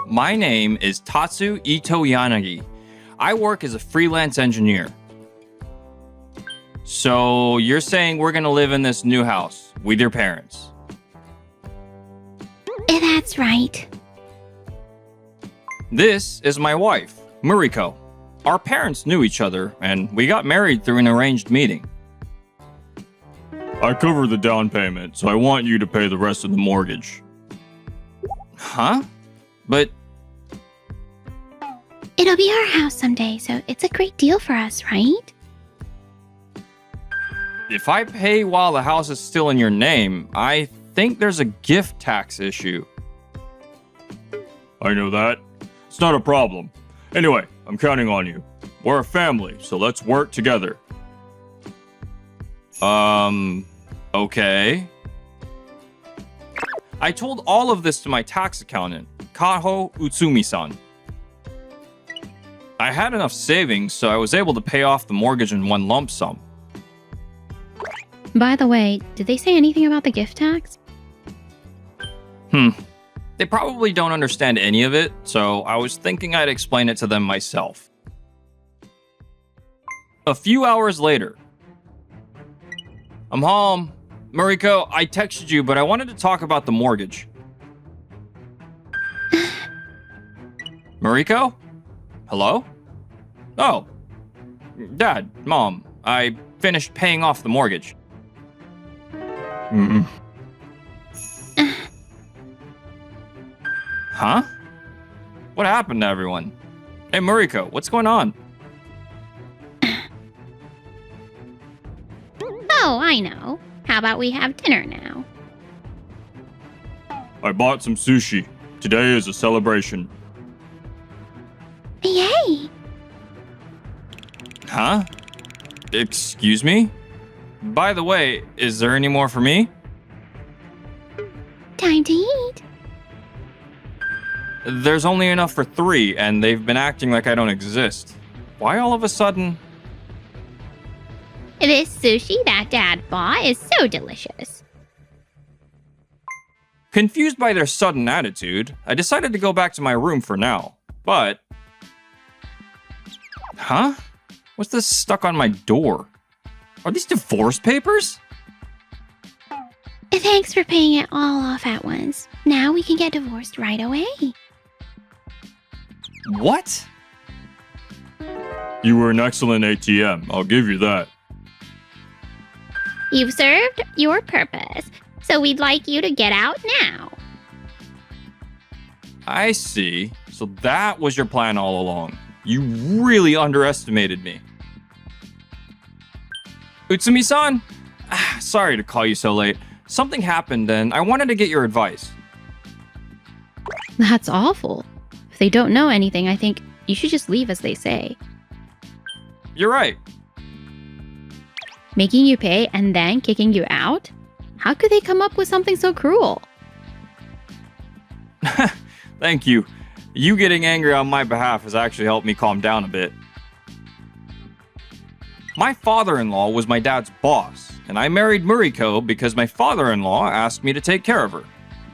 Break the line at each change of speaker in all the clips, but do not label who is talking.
My name is Tatsu Ito Yanagi. I work as a freelance engineer. So you're saying we're gonna live in this new house with your parents?
That's right.
This is my wife, Muriko. Our parents knew each other, and we got married through an arranged meeting. I cover the down payment, so I want you to pay the rest of the mortgage. Huh? But
It'll be our house someday, so it's a great deal for us, right?
if I pay while the house is still in your name, I think there's a gift tax issue. I know that. It's not a problem. Anyway, I'm counting on you. We're a family, so let's work together. Okay. I told all of this to my tax accountant, Kaho Utsumi-san. I had enough savings, so I was able to pay off the mortgage in one lump sum.
By the way, did they say anything about the gift tax?
They probably don't understand any of it, so I was thinking I'd explain it to them myself. A few hours later. I'm home. Muriko, I texted you, but I wanted to talk about the mortgage. Muriko? Hello? Oh. Dad, Mom, I finished paying off the mortgage. Huh? What happened to everyone? Hey, Muriko, what's going on?
Oh, I know. How about we have dinner now?
I bought some sushi. Today is a celebration.
Yay!
Huh? Excuse me? By the way, is there any more for me?
Time to eat.
There's only enough for 3, and they've been acting like I don't exist. Why all of a sudden?
This sushi that Dad bought is so delicious.
Confused by their sudden attitude, I decided to go back to my room for now. But... Huh? What's this stuck on my door? Are these divorce papers?
Thanks for paying it all off at once. Now we can get divorced right away.
What? You were an excellent ATM, I'll give you that.
You've served your purpose, so we'd like you to get out now.
I see. So that was your plan all along. You really underestimated me. Utsumi-san? Sorry to call you so late. Something happened and I wanted to get your advice.
That's awful. If they don't know anything, I think you should just leave as they say.
You're right.
Making you pay and then kicking you out? How could they come up with something so cruel?
Thank you. You getting angry on my behalf has actually helped me calm down a bit. My father-in-law was my dad's boss, and I married Muriko because my father-in-law asked me to take care of her.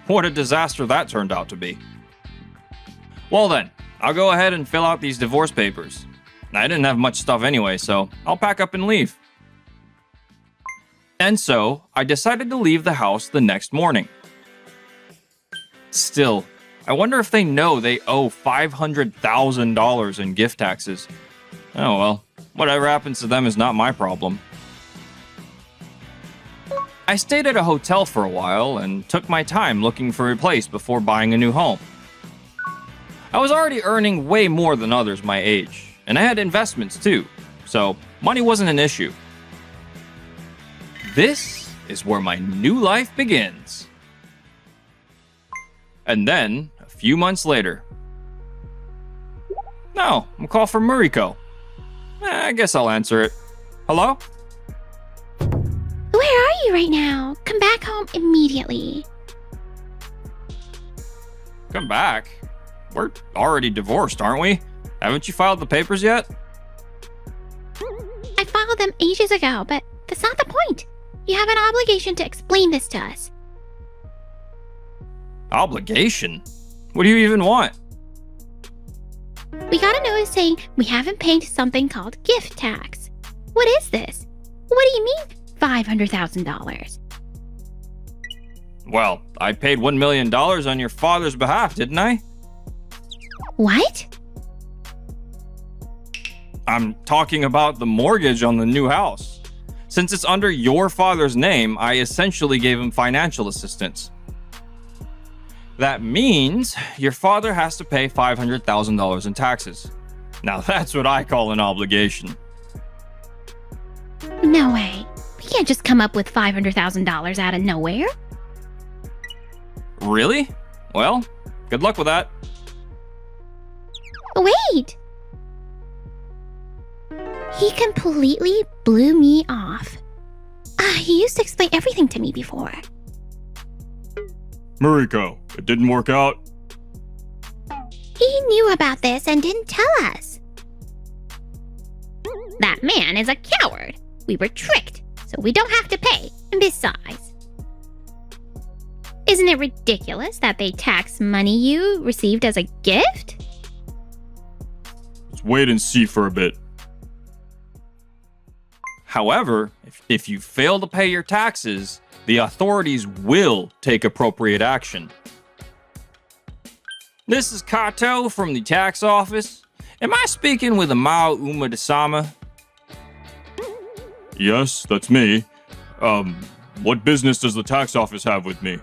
What a disaster that turned out to be. Well then, I'll go ahead and fill out these divorce papers. I didn't have much stuff anyway, so I'll pack up and leave. And so, I decided to leave the house the next morning. Still, I wonder if they know they owe $500,000 in gift taxes. Oh well, whatever happens to them is not my problem. I stayed at a hotel for a while and took my time looking for a place before buying a new home. I was already earning way more than others my age, and I had investments too, so money wasn't an issue. This is where my new life begins. And then, a few months later... No, I'm called from Muriko. I guess I'll answer it. Hello?
Where are you right now? Come back home immediately.
Come back? We're already divorced, aren't we? Haven't you filed the papers yet?
I filed them ages ago, but that's not the point. You have an obligation to explain this to us.
Obligation? What do you even want?
We got a notice saying we haven't paid something called gift tax. What is this? What do you mean, $500,000?
Well, I paid $1 million on your father's behalf, didn't I?
What?
I'm talking about the mortgage on the new house. Since it's under your father's name, I essentially gave him financial assistance. That means your father has to pay $500,000 in taxes. Now that's what I call an obligation.
No way. We can't just come up with $500,000 out of nowhere.
Really? Well, good luck with that.
Wait! He completely blew me off. He used to explain everything to me before.
Mariko, it didn't work out.
He knew about this and didn't tell us. That man is a coward. We were tricked, so we don't have to pay. And besides, isn't it ridiculous that they tax money you received as a gift?
Let's wait and see for a bit. However, if you fail to pay your taxes, the authorities will take appropriate action. This is Kato from the tax office. Am I speaking with Amao Umada-sama? Yes, that's me. What business does the tax office have with me?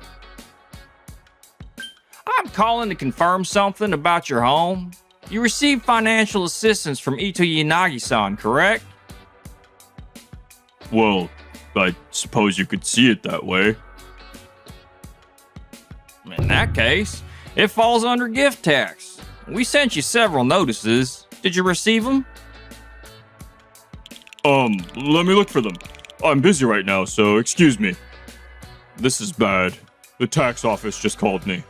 I'm calling to confirm something about your home. You received financial assistance from Ito Yanagi-san, correct? Well, I suppose you could see it that way. In that case, it falls under gift tax. We sent you several notices. Did you receive them? Let me look for them. I'm busy right now, so excuse me. This is bad. The tax office just called me.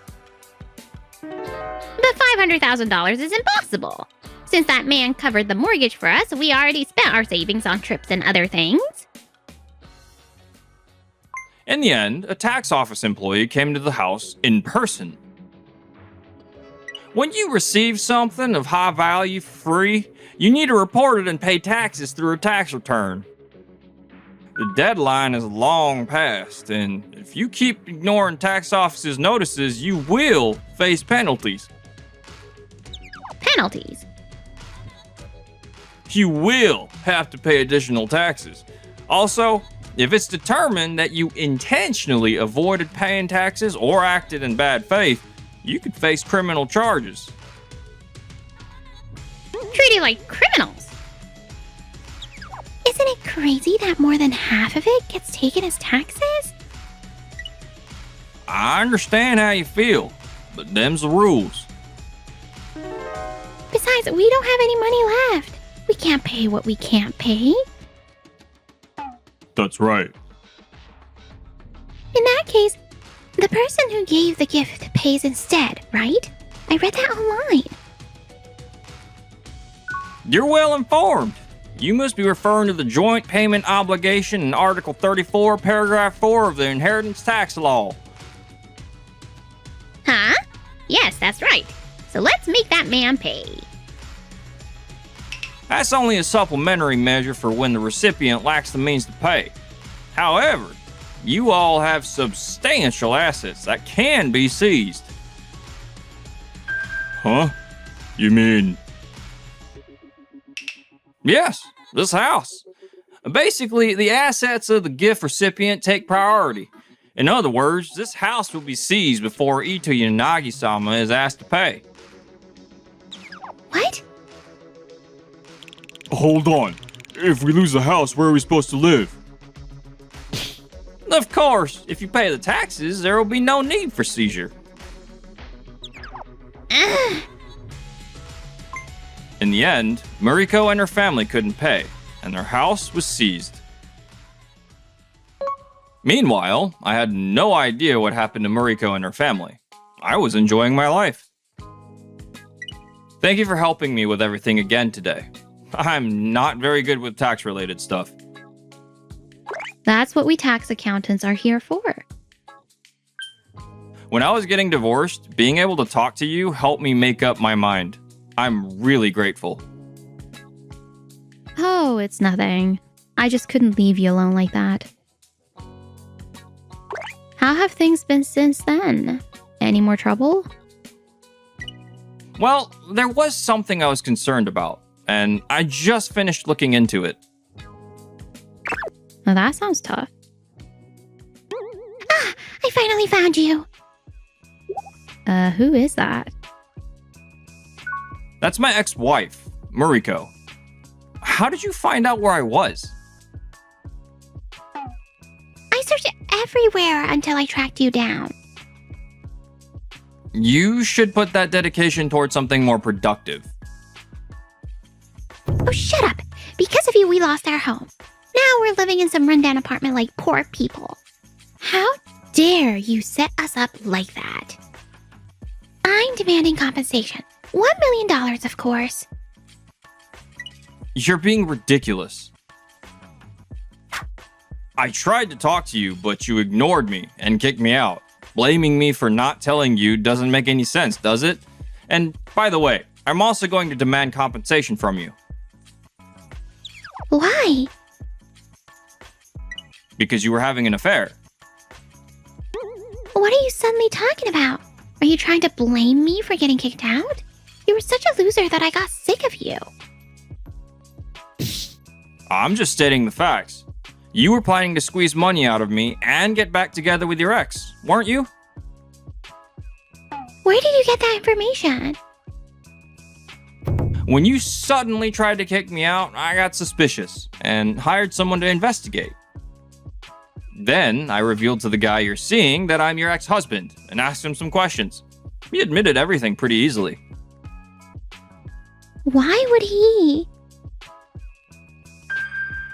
The $500,000 is impossible. Since that man covered the mortgage for us, we already spent our savings on trips and other things.
In the end, a tax office employee came to the house in person. When you receive something of high value for free, you need to report it and pay taxes through a tax return. The deadline is long past, and if you keep ignoring tax office's notices, you will face penalties.
Penalties?
You will have to pay additional taxes. Also, if it's determined that you intentionally avoided paying taxes or acted in bad faith, you could face criminal charges.
Treated like criminals. Isn't it crazy that more than half of it gets taken as taxes?
I understand how you feel, but them's the rules.
Besides, we don't have any money left. We can't pay what we can't pay.
That's right.
In that case, the person who gave the gift pays instead, right? I read that online.
You're well informed. You must be referring to the joint payment obligation in Article 34, Paragraph 4 of the Inheritance Tax Law.
Huh? Yes, that's right. So let's make that man pay.
That's only a supplementary measure for when the recipient lacks the means to pay. However, you all have substantial assets that can be seized. Huh? You mean... Yes, this house. Basically, the assets of the gift recipient take priority. In other words, this house will be seized before Ito Yanagi-sama is asked to pay.
What?
Hold on. If we lose the house, where are we supposed to live? Of course, if you pay the taxes, there will be no need for seizure.
Ugh.
In the end, Mariko and her family couldn't pay, and their house was seized. Meanwhile, I had no idea what happened to Mariko and her family. I was enjoying my life. Thank you for helping me with everything again today. I'm not very good with tax-related stuff.
That's what we tax accountants are here for.
When I was getting divorced, being able to talk to you helped me make up my mind. I'm really grateful.
Oh, it's nothing. I just couldn't leave you alone like that. How have things been since then? Any more trouble?
Well, there was something I was concerned about, and I just finished looking into it.
Well, that sounds tough. Ah, I finally found you. Who is that?
That's my ex-wife, Muriko. How did you find out where I was?
I searched everywhere until I tracked you down.
You should put that dedication towards something more productive.
Oh, shut up. Because of you, we lost our home. Now we're living in some rundown apartment like poor people. How dare you set us up like that? I'm demanding compensation. $1 million, of course.
You're being ridiculous. I tried to talk to you, but you ignored me and kicked me out. Blaming me for not telling you doesn't make any sense, does it? And by the way, I'm also going to demand compensation from you.
Why?
Because you were having an affair.
What are you suddenly talking about? Are you trying to blame me for getting kicked out? You were such a loser that I got sick of you.
I'm just stating the facts. You were planning to squeeze money out of me and get back together with your ex, weren't you?
Where did you get that information?
When you suddenly tried to kick me out, I got suspicious and hired someone to investigate. Then I revealed to the guy you're seeing that I'm your ex-husband and asked him some questions. He admitted everything pretty easily.
Why would he?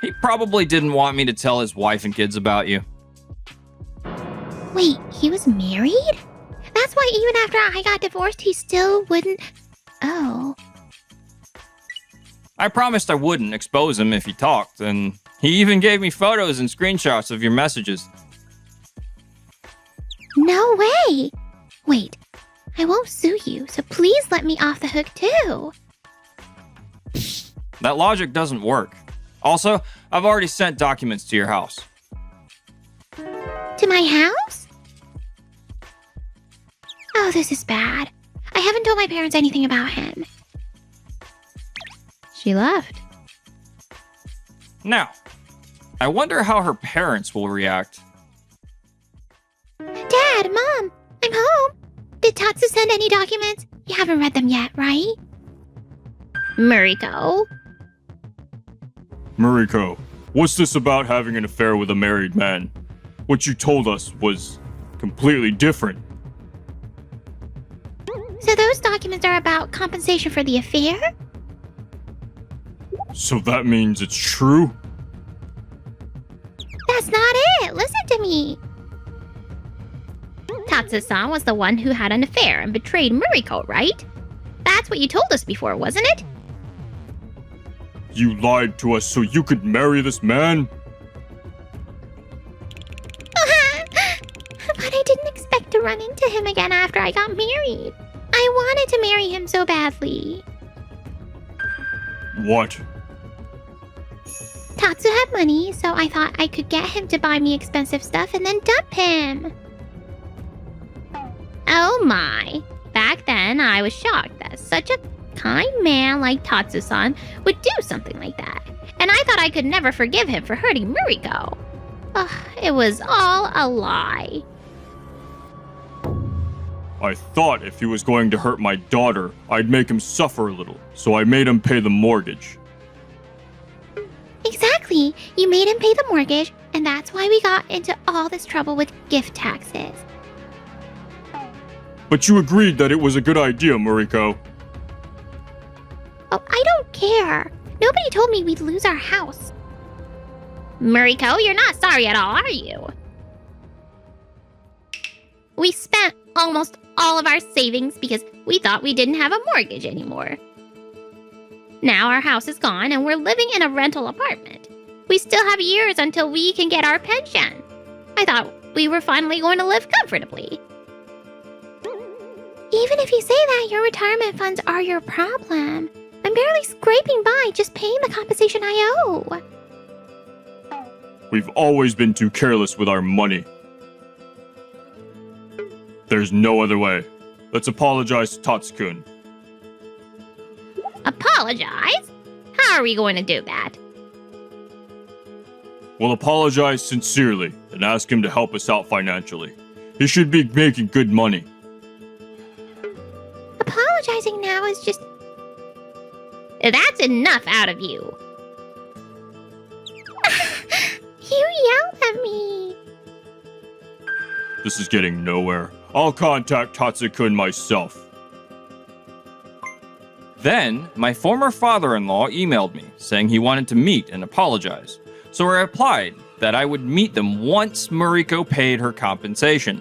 He probably didn't want me to tell his wife and kids about you.
Wait, he was married? That's why even after I got divorced, he still wouldn't... Oh.
I promised I wouldn't expose him if he talked, and he even gave me photos and screenshots of your messages.
No way! Wait, I won't sue you, so please let me off the hook too.
That logic doesn't work. Also, I've already sent documents to your house.
To my house? Oh, this is bad. I haven't told my parents anything about him. She left.
Now, I wonder how her parents will react.
Dad, Mom, I'm home. Did Tatsu send any documents? You haven't read them yet, right? Muriko.
Muriko, what's this about having an affair with a married man? What you told us was completely different.
So those documents are about compensation for the affair?
So that means it's true?
That's not it. Listen to me. Tatsu-san was the one who had an affair and betrayed Muriko, right? That's what you told us before, wasn't it?
You lied to us so you could marry this man?
But I didn't expect to run into him again after I got married. I wanted to marry him so badly.
What?
Tatsu had money, so I thought I could get him to buy me expensive stuff and then dump him. Oh my. Back then, I was shocked that such a kind man like Tatsu-san would do something like that. And I thought I could never forgive him for hurting Muriko. Ugh, it was all a lie.
I thought if he was going to hurt my daughter, I'd make him suffer a little, so I made him pay the mortgage.
Exactly. You made him pay the mortgage, and that's why we got into all this trouble with gift taxes.
But you agreed that it was a good idea, Muriko.
Oh, I don't care. Nobody told me we'd lose our house. Muriko, you're not sorry at all, are you? We spent almost all of our savings because we thought we didn't have a mortgage anymore. Now our house is gone and we're living in a rental apartment. We still have years until we can get our pension. I thought we were finally going to live comfortably. Even if you say that, your retirement funds are your problem. I'm barely scraping by just paying the compensation I owe.
We've always been too careless with our money. There's no other way. Let's apologize to Tatsukun.
Apologize? How are we going to do that?
We'll apologize sincerely and ask him to help us out financially. He should be making good money.
Apologizing now is just... That's enough out of you. You yelled at me.
This is getting nowhere. I'll contact Tatsukun myself.
Then, my former father-in-law emailed me saying he wanted to meet and apologize. So I replied that I would meet them once Mariko paid her compensation.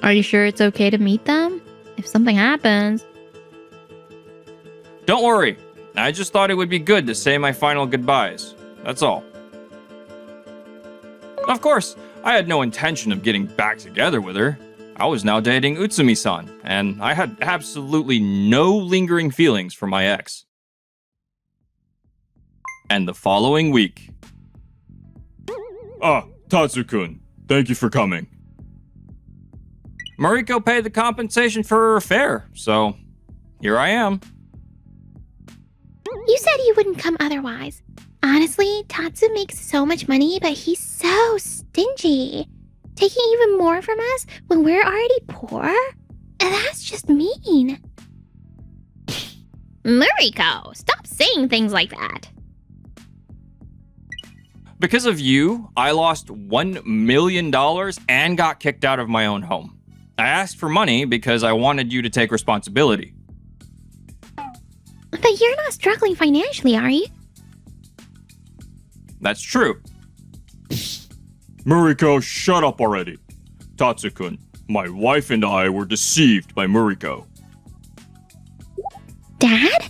Are you sure it's okay to meet them? If something happens...
Don't worry, I just thought it would be good to say my final goodbyes. That's all. Of course, I had no intention of getting back together with her. I was now dating Utsumi-san, and I had absolutely no lingering feelings for my ex. And the following week...
Tatsukun, thank you for coming.
Mariko paid the compensation for her affair, so here I am.
You said you wouldn't come otherwise. Honestly, Tatsu makes so much money, but he's so stingy. Taking even more from us when we're already poor? That's just mean. Mariko, stop saying things like that.
Because of you, I lost $1 million and got kicked out of my own home. I asked for money because I wanted you to take responsibility.
But you're not struggling financially, are you?
That's true.
Mariko, shut up already. Tatsukun, my wife and I were deceived by Mariko.
Dad?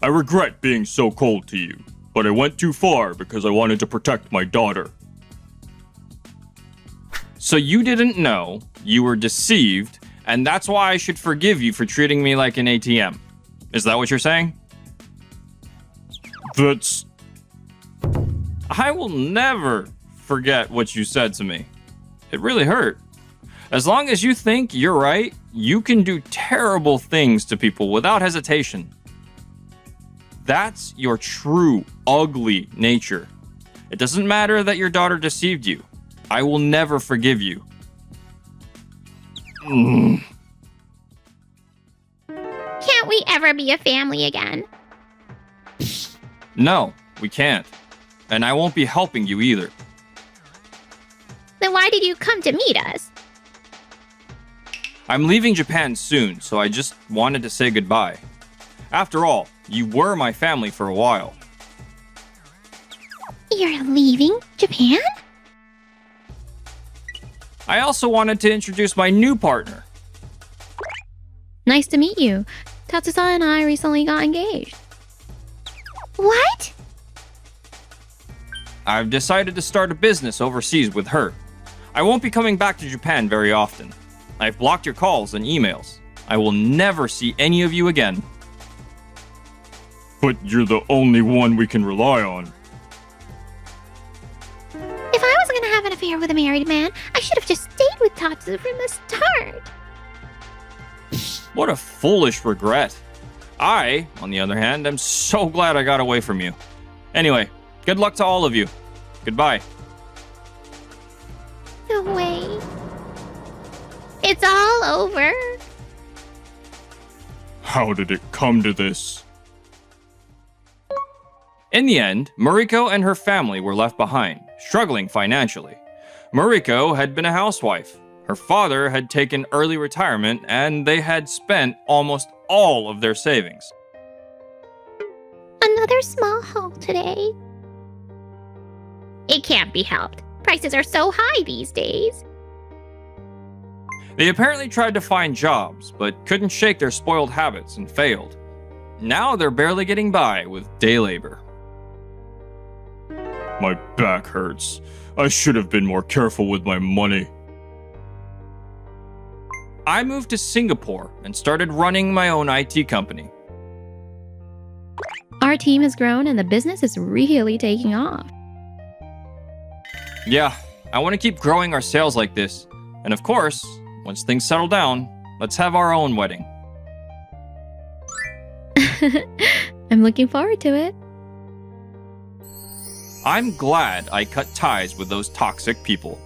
I regret being so cold to you, but I went too far because I wanted to protect my daughter.
So you didn't know, you were deceived, and that's why I should forgive you for treating me like an ATM. Is that what you're saying?
That's...
I will never forget what you said to me. It really hurt. As long as you think you're right, you can do terrible things to people without hesitation. That's your true, ugly nature. It doesn't matter that your daughter deceived you. I will never forgive you.
Can't we ever be a family again?
No, we can't. And I won't be helping you either.
Then why did you come to meet us?
I'm leaving Japan soon, so I just wanted to say goodbye. After all, you were my family for a while.
You're leaving Japan?
I also wanted to introduce my new partner.
Nice to meet you. Tatsusa and I recently got engaged. What?
I've decided to start a business overseas with her. I won't be coming back to Japan very often. I've blocked your calls and emails. I will never see any of you again.
But you're the only one we can rely on.
If I was gonna have an affair with a married man, I should have just stayed with Tatsu from the start.
What a foolish regret. I, on the other hand, am so glad I got away from you. Anyway, good luck to all of you. Goodbye.
No way. It's all over.
How did it come to this?
In the end, Mariko and her family were left behind, struggling financially. Mariko had been a housewife. Her father had taken early retirement, and they had spent almost all of their savings.
Another small haul today. It can't be helped. Prices are so high these days.
They apparently tried to find jobs, but couldn't shake their spoiled habits and failed. Now they're barely getting by with day labor.
My back hurts. I should have been more careful with my money.
I moved to Singapore and started running my own IT company.
Our team has grown and the business is really taking off.
Yeah, I want to keep growing our sales like this. And of course, once things settle down, let's have our own wedding.
I'm looking forward to it.
I'm glad I cut ties with those toxic people.